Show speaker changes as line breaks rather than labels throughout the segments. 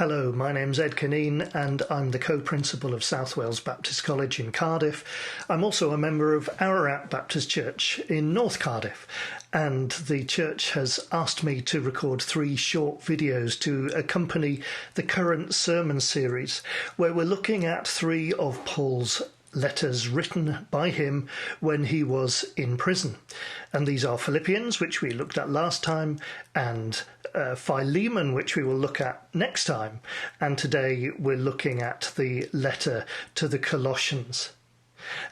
Hello, my name's Ed Caneen and I'm the co-principal of South Wales Baptist College in Cardiff. I'm also a member of Ararat Baptist Church in North Cardiff, and the church has asked me to record 3 short videos to accompany the current sermon series, where we're looking at 3 of Paul's letters written by him when he was in prison. And these are Philippians, which we looked at last time, and Philemon, which we will look at next time. And today we're looking at the letter to the Colossians.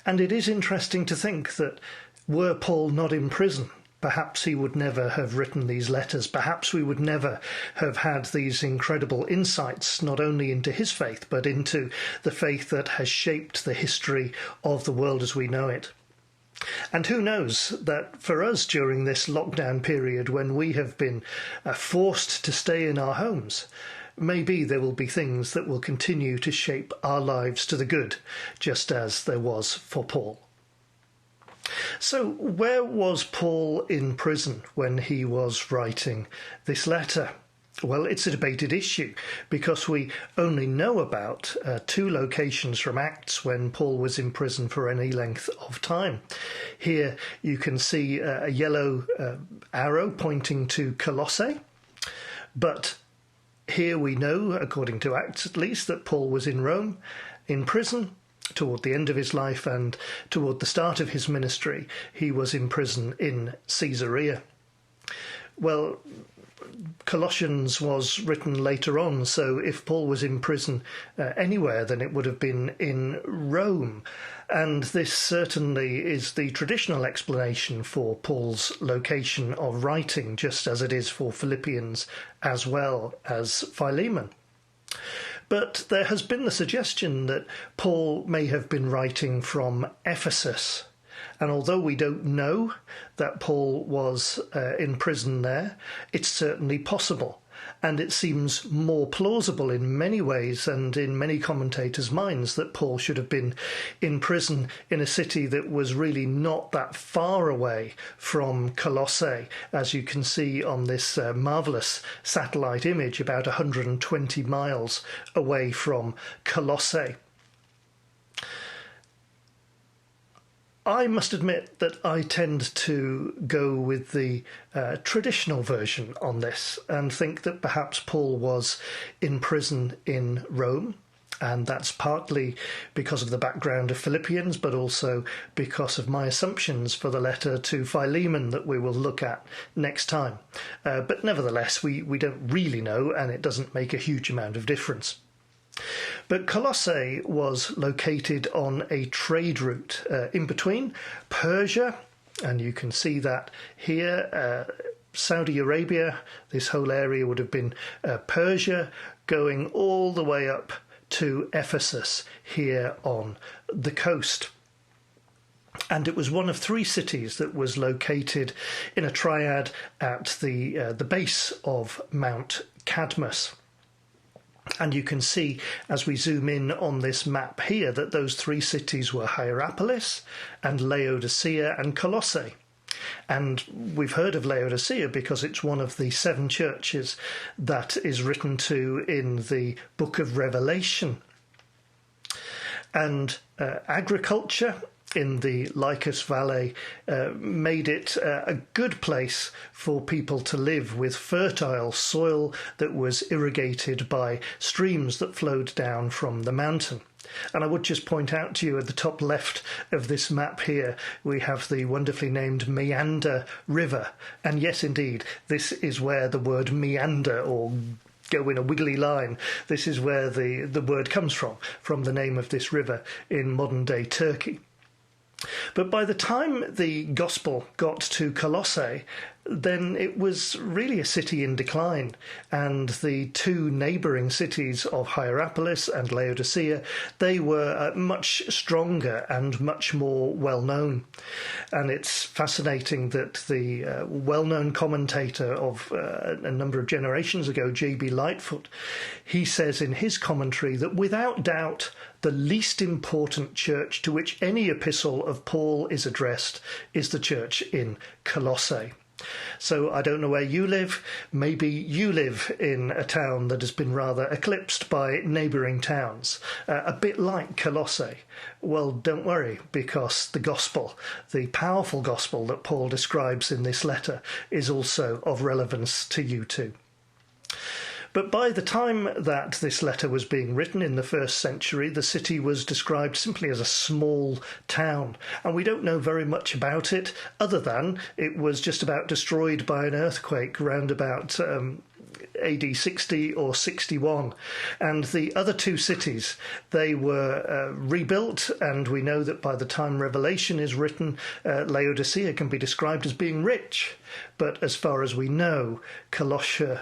And it is interesting to think that were Paul not in prison, perhaps he would never have written these letters. Perhaps we would never have had these incredible insights, not only into his faith, but into the faith that has shaped the history of the world as we know it. And who knows that for us during this lockdown period, when we have been forced to stay in our homes, maybe there will be things that will continue to shape our lives to the good, just as there was for Paul. So where was Paul in prison when he was writing this letter? Well, it's a debated issue because we only know about 2 locations from Acts when Paul was in prison for any length of time. Here you can see a yellow arrow pointing to Colossae, but here we know, according to Acts at least, that Paul was in Rome, in prison, toward the end of his life, and toward the start of his ministry, he was in prison in Caesarea. Well, Colossians was written later on, so if Paul was in prison anywhere, then it would have been in Rome. And this certainly is the traditional explanation for Paul's location of writing, just as it is for Philippians as well as Philemon. But there has been the suggestion that Paul may have been writing from Ephesus. And although we don't know that Paul was in prison there, it's certainly possible. And it seems more plausible in many ways and in many commentators' minds that Paul should have been in prison in a city that was really not that far away from Colossae, as you can see on this marvellous satellite image, about 120 miles away from Colossae. I must admit that I tend to go with the traditional version on this and think that perhaps Paul was in prison in Rome, and that's partly because of the background of Philippians, but also because of my assumptions for the letter to Philemon that we will look at next time. But nevertheless, we don't really know, and it doesn't make a huge amount of difference. But Colossae was located on a trade route in between Persia, and you can see that here, Saudi Arabia. This whole area would have been Persia, going all the way up to Ephesus here on the coast. And it was one of 3 cities that was located in a triad at the base of Mount Cadmus. And you can see, as we zoom in on this map here, that those 3 cities were Hierapolis and Laodicea and Colossae. And we've heard of Laodicea because it's one of the 7 churches that is written to in the book of Revelation. And agriculture in the Lycus Valley made it a good place for people to live, with fertile soil that was irrigated by streams that flowed down from the mountain. And I would just point out to you at the top left of this map here, we have the wonderfully named Meander River. And yes, indeed, this is where the word meander, or go in a wiggly line, this is where the word comes from the name of this river in modern-day Turkey. But by the time the gospel got to Colossae, then it was really a city in decline, and the 2 neighbouring cities of Hierapolis and Laodicea, they were much stronger and much more well-known. And it's fascinating that the well-known commentator of a number of generations ago, J.B. Lightfoot, he says in his commentary that without doubt the least important church to which any epistle of Paul is addressed is the church in Colossae. So I don't know where you live. Maybe you live in a town that has been rather eclipsed by neighbouring towns, a bit like Colossae. Well, don't worry, because the gospel, the powerful gospel that Paul describes in this letter, is also of relevance to you too. But by the time that this letter was being written in the first century, the city was described simply as a small town, and we don't know very much about it, other than it was just about destroyed by an earthquake round about AD 60 or 61. And the other two cities, they were rebuilt, and we know that by the time Revelation is written, Laodicea can be described as being rich. But as far as we know, Colossae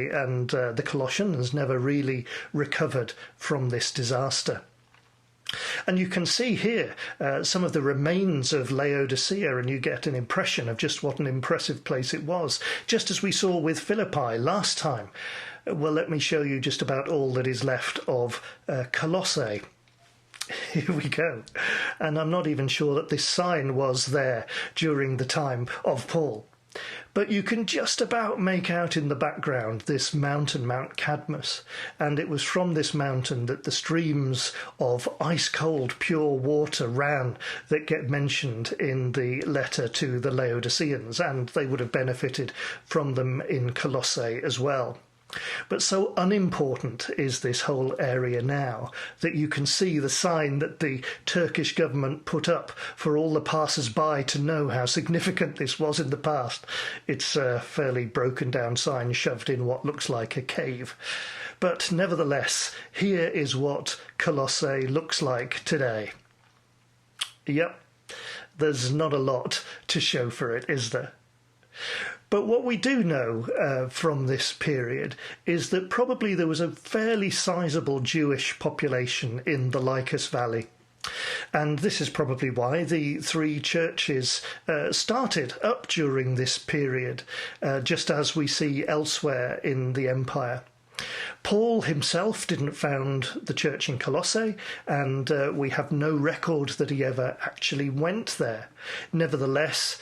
and the Colossians never really recovered from this disaster. And you can see here some of the remains of Laodicea, and you get an impression of just what an impressive place it was, just as we saw with Philippi last time. Well, let me show you just about all that is left of Colossae. Here we go. And I'm not even sure that this sign was there during the time of Paul. But you can just about make out in the background this mountain, Mount Cadmus, and it was from this mountain that the streams of ice-cold pure water ran that get mentioned in the letter to the Laodiceans, and they would have benefited from them in Colossae as well. But so unimportant is this whole area now that you can see the sign that the Turkish government put up for all the passers-by to know how significant this was in the past. It's a fairly broken down sign shoved in what looks like a cave. But nevertheless, here is what Colossae looks like today. Yep, there's not a lot to show for it, is there? But what we do know from this period is that probably there was a fairly sizable Jewish population in the Lycus Valley. And this is probably why the three churches started up during this period, just as we see elsewhere in the empire. Paul himself didn't found the church in Colossae, and we have no record that he ever actually went there. Nevertheless,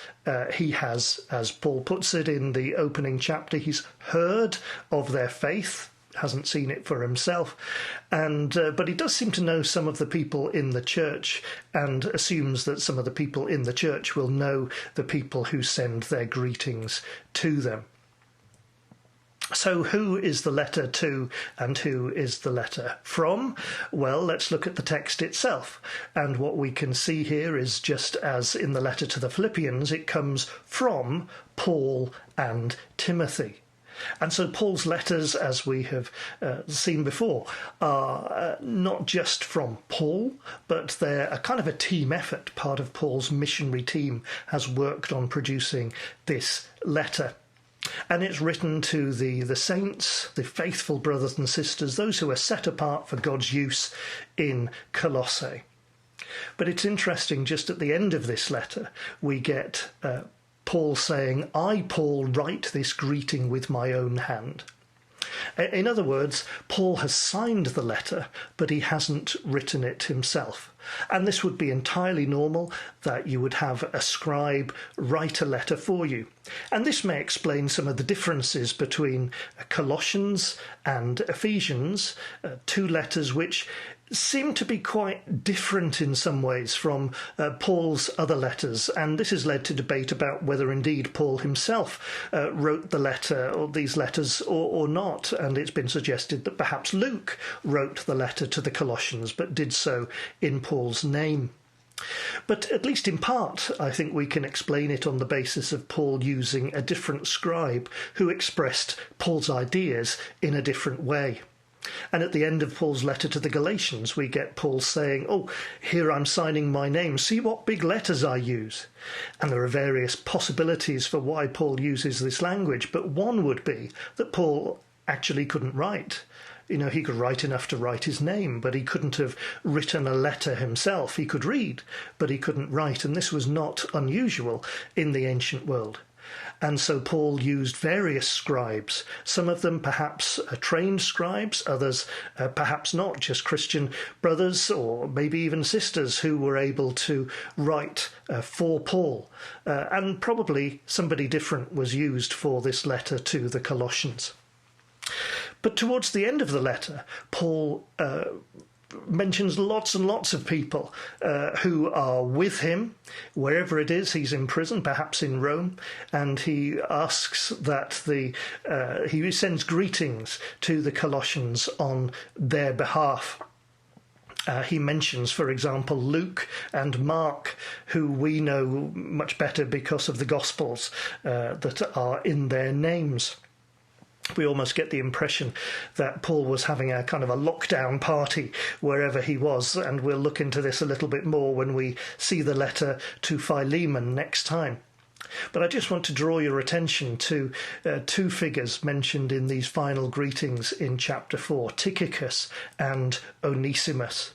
he has, as Paul puts it in the opening chapter, he's heard of their faith, hasn't seen it for himself, but he does seem to know some of the people in the church, and assumes that some of the people in the church will know the people who send their greetings to them. So who is the letter to and who is the letter from? Well, let's look at the text itself. And what we can see here is, just as in the letter to the Philippians, it comes from Paul and Timothy. And so Paul's letters, as we have seen before, are not just from Paul, but they're a kind of a team effort. Part of Paul's missionary team has worked on producing this letter. And it's written to the saints, the faithful brothers and sisters, those who are set apart for God's use in Colossae. But it's interesting, just at the end of this letter, we get Paul saying, "I, Paul, write this greeting with my own hand." In other words, Paul has signed the letter, but he hasn't written it himself. And this would be entirely normal, that you would have a scribe write a letter for you. And this may explain some of the differences between Colossians and Ephesians, two letters which seem to be quite different in some ways from Paul's other letters, and this has led to debate about whether indeed Paul himself wrote the letter or these letters or not, and it's been suggested that perhaps Luke wrote the letter to the Colossians but did so in Paul's name. But at least in part, I think we can explain it on the basis of Paul using a different scribe who expressed Paul's ideas in a different way. And at the end of Paul's letter to the Galatians, we get Paul saying, "Oh, here I'm signing my name. See what big letters I use." And there are various possibilities for why Paul uses this language, but one would be that Paul actually couldn't write. You know, he could write enough to write his name, but he couldn't have written a letter himself. He could read, but he couldn't write, and this was not unusual in the ancient world. And so Paul used various scribes, some of them perhaps trained scribes, others perhaps not, just Christian brothers or maybe even sisters who were able to write for Paul. And probably somebody different was used for this letter to the Colossians. But towards the end of the letter, Paul mentions lots and lots of people who are with him wherever it is he's in prison, perhaps in Rome, and he asks that he sends greetings to the Colossians on their behalf. He mentions, for example, Luke and Mark, who we know much better because of the Gospels that are in their names. We almost get the impression that Paul was having a kind of a lockdown party wherever he was, and we'll look into this a little bit more when we see the letter to Philemon next time. But I just want to draw your attention to two figures mentioned in these final greetings in chapter 4, Tychicus and Onesimus.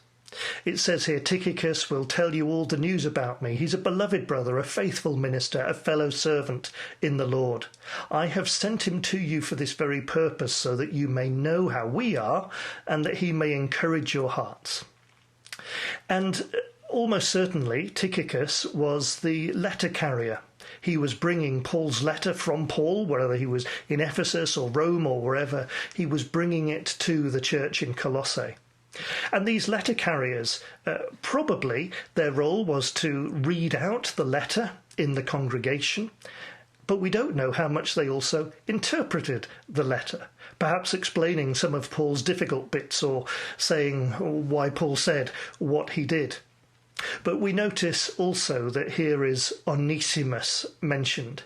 It says here, Tychicus will tell you all the news about me. He's a beloved brother, a faithful minister, a fellow servant in the Lord. I have sent him to you for this very purpose, so that you may know how we are, and that he may encourage your hearts. And almost certainly, Tychicus was the letter carrier. He was bringing Paul's letter from Paul, whether he was in Ephesus or Rome or wherever. He was bringing it to the church in Colossae. And these letter carriers, probably their role was to read out the letter in the congregation, but we don't know how much they also interpreted the letter, perhaps explaining some of Paul's difficult bits or saying why Paul said what he did. But we notice also that here is Onesimus mentioned.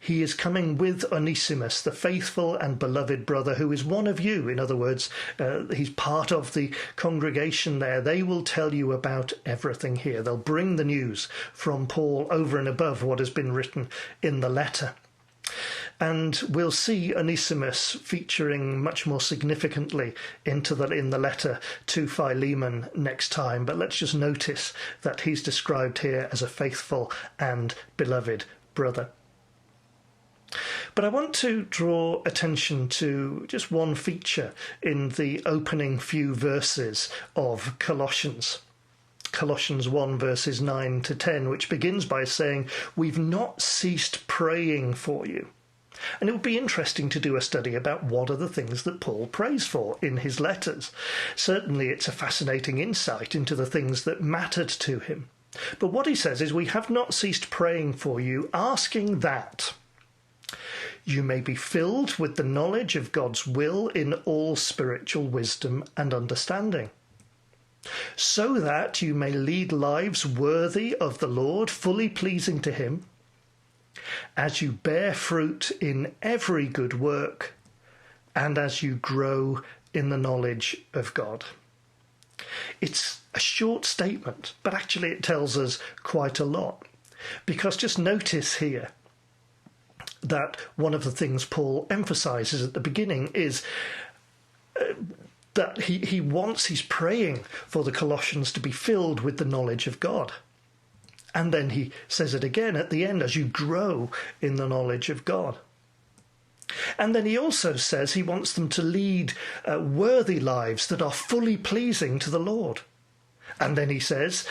He is coming with Onesimus, the faithful and beloved brother who is one of you. In other words, he's part of the congregation there. They will tell you about everything here. They'll bring the news from Paul over and above what has been written in the letter. And we'll see Onesimus featuring much more significantly in the letter to Philemon next time. But let's just notice that he's described here as a faithful and beloved brother. But I want to draw attention to just one feature in the opening few verses of Colossians. Colossians 1 verses 9 to 10, which begins by saying, "We've not ceased praying for you." And it would be interesting to do a study about what are the things that Paul prays for in his letters. Certainly it's a fascinating insight into the things that mattered to him. But what he says is, "We have not ceased praying for you, asking that you may be filled with the knowledge of God's will in all spiritual wisdom and understanding, so that you may lead lives worthy of the Lord, fully pleasing to him, as you bear fruit in every good work, and as you grow in the knowledge of God." It's a short statement, but actually it tells us quite a lot. Because just notice here that one of the things Paul emphasizes at the beginning is that he's praying for the Colossians to be filled with the knowledge of God. And then he says it again at the end, as you grow in the knowledge of God. And then he also says he wants them to lead worthy lives that are fully pleasing to the Lord. And then he says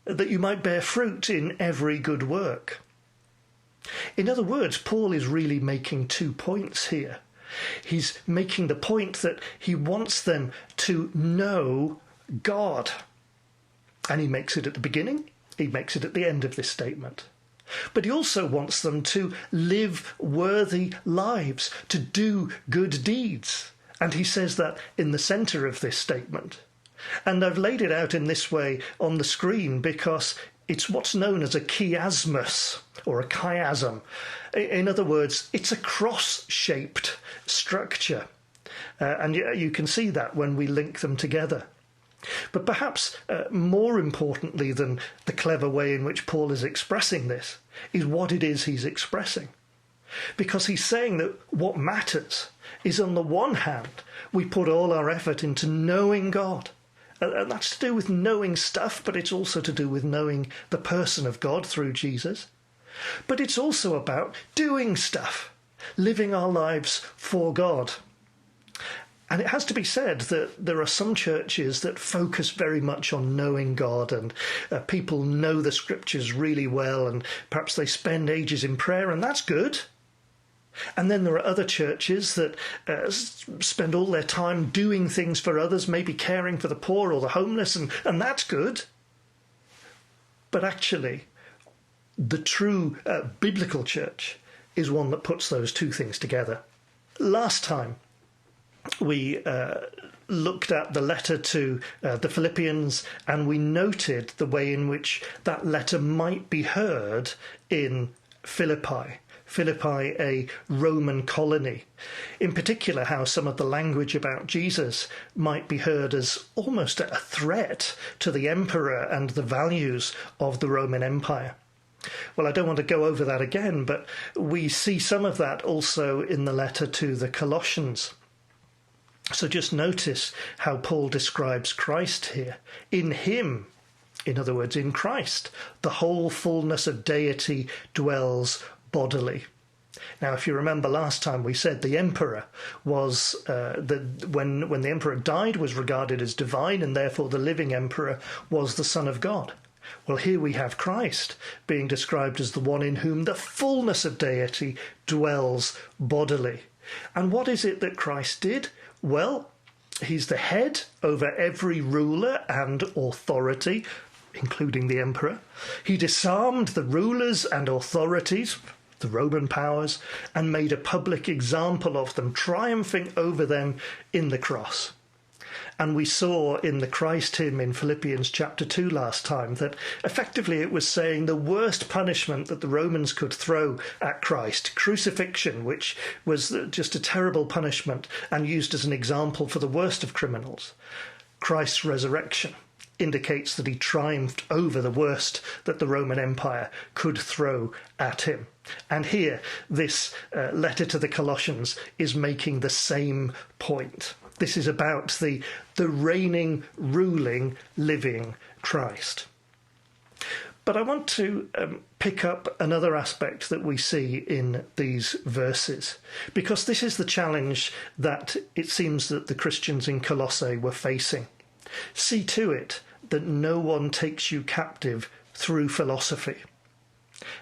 that you might bear fruit in every good work. In other words, Paul is really making 2 points here. He's making the point that he wants them to know God. And he makes it at the beginning, he makes it at the end of this statement. But he also wants them to live worthy lives, to do good deeds. And he says that in the centre of this statement. And I've laid it out in this way on the screen because it's what's known as a chiasmus, or a chiasm. In other words, it's a cross-shaped structure. And you can see that when we link them together. But perhaps more importantly than the clever way in which Paul is expressing this is what it is he's expressing. Because he's saying that what matters is, on the one hand, we put all our effort into knowing God. And that's to do with knowing stuff, but it's also to do with knowing the person of God through Jesus. But it's also about doing stuff, living our lives for God. And it has to be said that there are some churches that focus very much on knowing God, and people know the scriptures really well, and perhaps they spend ages in prayer, and that's good. And then there are other churches that spend all their time doing things for others, maybe caring for the poor or the homeless, and that's good. But actually, the true biblical church is one that puts those two things together. Last time, we looked at the letter to the Philippians, and we noted the way in which that letter might be heard in Philippi. Philippi, a Roman colony. In particular, how some of the language about Jesus might be heard as almost a threat to the emperor and the values of the Roman Empire. Well, I don't want to go over that again, but we see some of that also in the letter to the Colossians. So just notice how Paul describes Christ here. In him, in other words, in Christ, the whole fullness of deity dwells bodily. Now, if you remember last time, we said the emperor was, when the emperor died, was regarded as divine, and therefore the living emperor was the Son of God. Well, here we have Christ being described as the one in whom the fullness of deity dwells bodily. And what is it that Christ did? Well, he's the head over every ruler and authority, including the emperor. He disarmed the rulers and authorities, the Roman powers, and made a public example of them, triumphing over them in the cross. And we saw in the Christ hymn in Philippians chapter 2 last time that effectively it was saying the worst punishment that the Romans could throw at Christ, crucifixion, which was just a terrible punishment and used as an example for the worst of criminals. Christ's resurrection indicates that he triumphed over the worst that the Roman Empire could throw at him. And here, this letter to the Colossians is making the same point. This is about the reigning, ruling, living Christ. But I want to pick up another aspect that we see in these verses, because this is the challenge that it seems that the Christians in Colossae were facing. See to it that no one takes you captive through philosophy.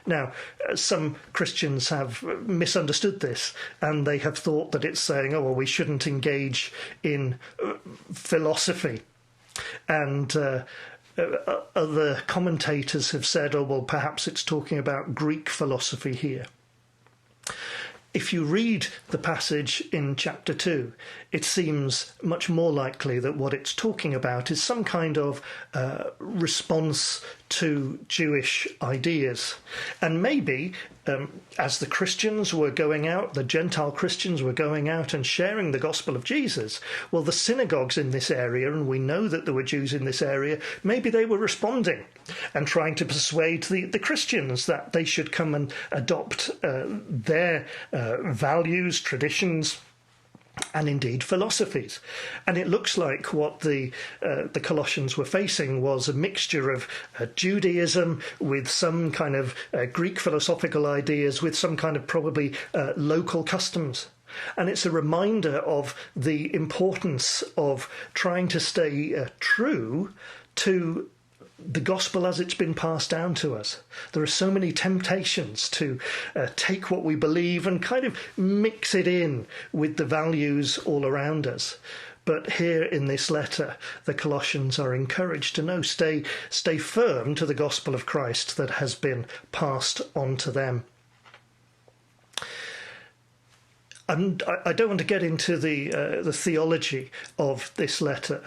Now, some Christians have misunderstood this, and they have thought that it's saying, oh, well, we shouldn't engage in philosophy. And other commentators have said, oh, well, perhaps it's talking about Greek philosophy here. If you read the passage in chapter 2, it seems much more likely that what it's talking about is some kind of response to Jewish ideas. And maybe as the Christians were going out, the Gentile Christians were going out and sharing the gospel of Jesus, well, the synagogues in this area, and we know that there were Jews in this area, maybe they were responding and trying to persuade the Christians that they should come and adopt their values, traditions, and indeed philosophies. And it looks like what the Colossians were facing was a mixture of Judaism with some kind of Greek philosophical ideas, with some kind of probably local customs. And it's a reminder of the importance of trying to stay true to the gospel as it's been passed down to us. There are so many temptations to take what we believe and kind of mix it in with the values all around us. But here in this letter, the Colossians are encouraged to know, stay firm to the gospel of Christ that has been passed on to them. And I don't want to get into the theology of this letter,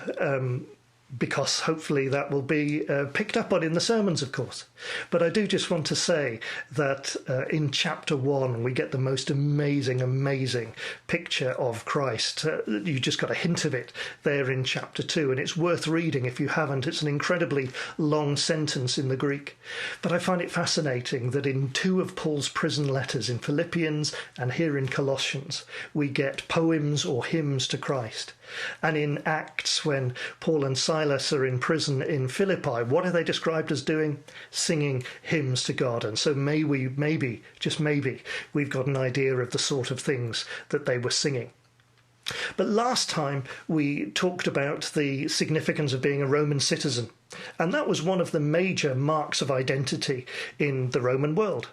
because hopefully that will be picked up on in the sermons, of course. But I do just want to say that in chapter 1, we get the most amazing picture of Christ. You just got a hint of it there in chapter 2, and it's worth reading if you haven't. It's an incredibly long sentence in the Greek. But I find it fascinating that in 2 of Paul's prison letters, in Philippians and here in Colossians, we get poems or hymns to Christ. And in Acts, when Paul and Silas Silas are in prison in Philippi, what are they described as doing? Singing hymns to God. And so maybe, just maybe, we've got an idea of the sort of things that they were singing. But last time we talked about the significance of being a Roman citizen, and that was one of the major marks of identity in the Roman world.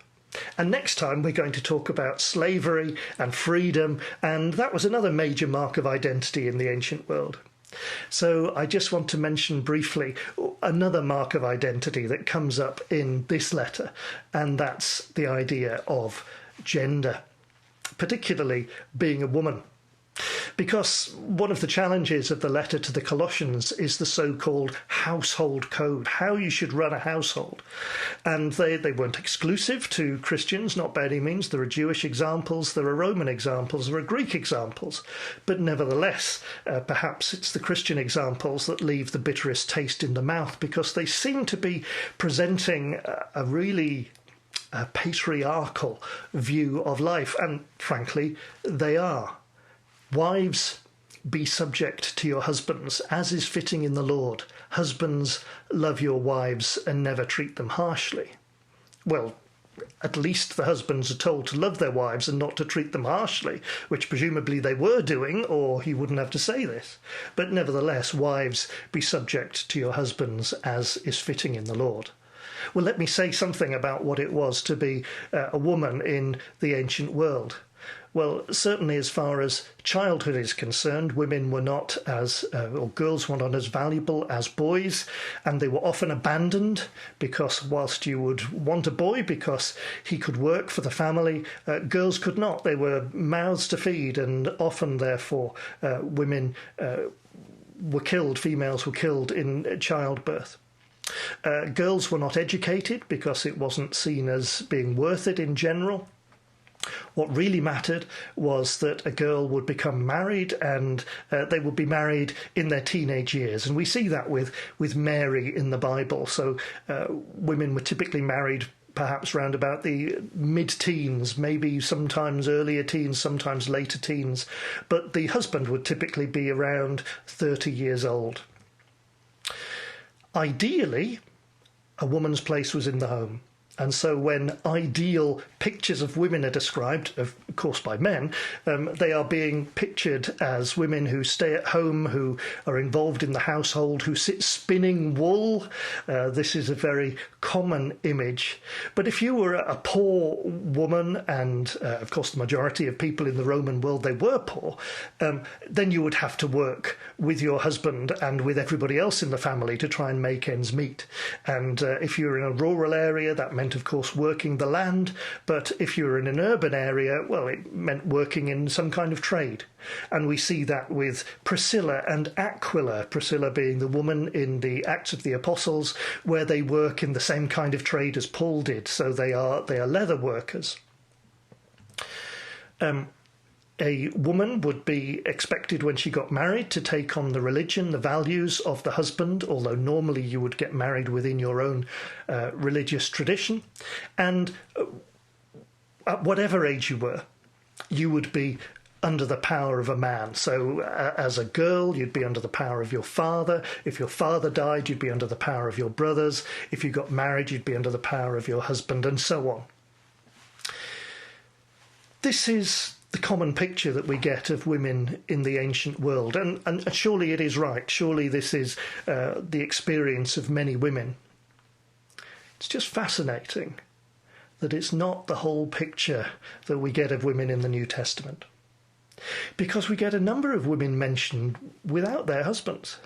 And next time we're going to talk about slavery and freedom, and that was another major mark of identity in the ancient world. So I just want to mention briefly another mark of identity that comes up in this letter, and that's the idea of gender, particularly being a woman. Because one of the challenges of the letter to the Colossians is the so-called household code, how you should run a household. And they weren't exclusive to Christians, not by any means. There are Jewish examples, there are Roman examples, there are Greek examples. But nevertheless, perhaps it's the Christian examples that leave the bitterest taste in the mouth, because they seem to be presenting a really patriarchal view of life. And frankly, they are. Wives, be subject to your husbands, as is fitting in the Lord. Husbands, love your wives and never treat them harshly. Well, at least the husbands are told to love their wives and not to treat them harshly, which presumably they were doing, or he wouldn't have to say this. But nevertheless, wives, be subject to your husbands, as is fitting in the Lord. Well, let me say something about what it was to be a woman in the ancient world. Well, certainly as far as childhood is concerned, women were not or girls were not as valuable as boys, and they were often abandoned because whilst you would want a boy because he could work for the family, girls could not. They were mouths to feed, and often, therefore, women were killed, females were killed in childbirth. Girls were not educated because it wasn't seen as being worth it in general. What really mattered was that a girl would become married, and they would be married in their teenage years. And we see that with Mary in the Bible. So women were typically married perhaps round about the mid-teens, maybe sometimes earlier teens, sometimes later teens. But the husband would typically be around 30 years old. Ideally, a woman's place was in the home. And so when ideal pictures of women are described, of course by men, they are being pictured as women who stay at home, who are involved in the household, who sit spinning wool. This is a very common image. But if you were a poor woman, and of course the majority of people in the Roman world, they were poor, then you would have to work with your husband and with everybody else in the family to try and make ends meet. And if you were in a rural area, that meant, of course, working the land. But if you were in an urban area, well, it meant working in some kind of trade. And we see that with Priscilla and Aquila, Priscilla being the woman in the Acts of the Apostles, where they work in the same kind of trade as Paul did. So they are leather workers. A woman would be expected when she got married to take on the religion, the values of the husband, although normally you would get married within your own religious tradition. And at whatever age you were, you would be under the power of a man. So as a girl, you'd be under the power of your father. If your father died, you'd be under the power of your brothers. If you got married, you'd be under the power of your husband, and so on. This is the common picture that we get of women in the ancient world. And surely it is right. Surely this is the experience of many women. It's just fascinating that it's not the whole picture that we get of women in the New Testament. Because we get a number of women mentioned without their husbands.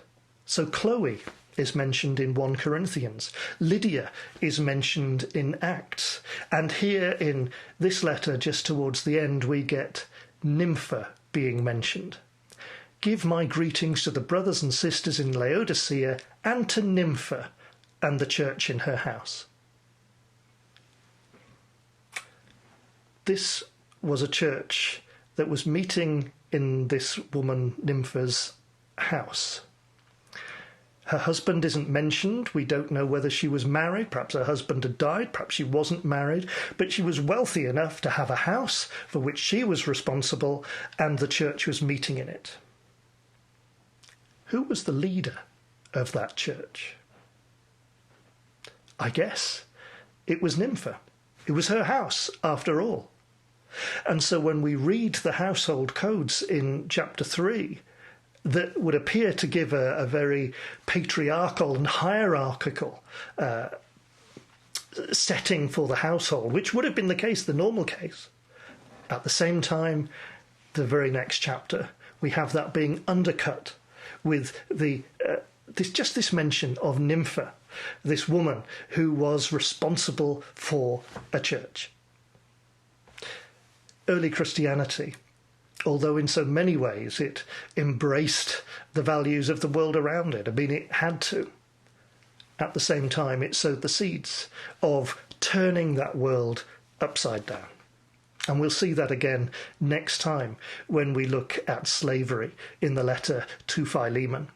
So Chloe is mentioned in 1 Corinthians. Lydia is mentioned in Acts. And here in this letter, just towards the end, we get Nympha being mentioned. Give my greetings to the brothers and sisters in Laodicea and to Nympha and the church in her house. This was a church that was meeting in this woman Nympha's house. Her husband isn't mentioned. We don't know whether she was married. Perhaps her husband had died. Perhaps she wasn't married. But she was wealthy enough to have a house for which she was responsible, and the church was meeting in it. Who was the leader of that church? I guess it was Nympha. It was her house, after all. And so when we read the household codes in chapter 3, that would appear to give a very patriarchal and hierarchical setting for the household, which would have been the case, the normal case. At the same time, the very next chapter, we have that being undercut with this mention of Nympha, this woman who was responsible for a church. Early Christianity, although in so many ways it embraced the values of the world around it, I mean, it had to. At the same time, it sowed the seeds of turning that world upside down. And we'll see that again next time when we look at slavery in the letter to Philemon.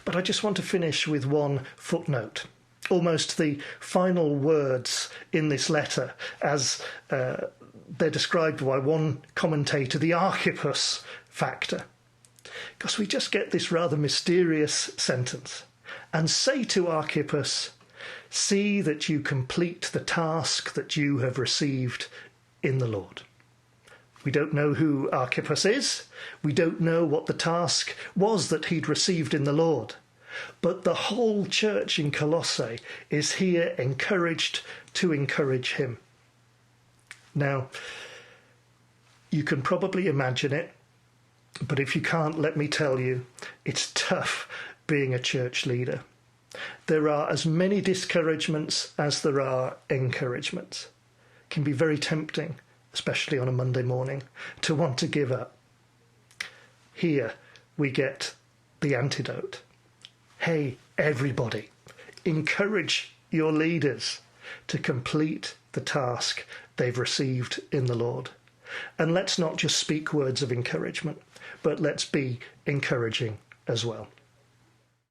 But I just want to finish with one footnote, almost the final words in this letter as they're described by one commentator, the Archippus factor. Because we just get this rather mysterious sentence. And say to Archippus, see that you complete the task that you have received in the Lord. We don't know who Archippus is. We don't know what the task was that he'd received in the Lord. But the whole church in Colossae is here encouraged to encourage him. Now, you can probably imagine it, but if you can't, let me tell you, it's tough being a church leader. There are as many discouragements as there are encouragements. It can be very tempting, especially on a Monday morning, to want to give up. Here we get the antidote. Hey, everybody, encourage your leaders to complete the task they've received in the Lord. And let's not just speak words of encouragement, but let's be encouraging as well.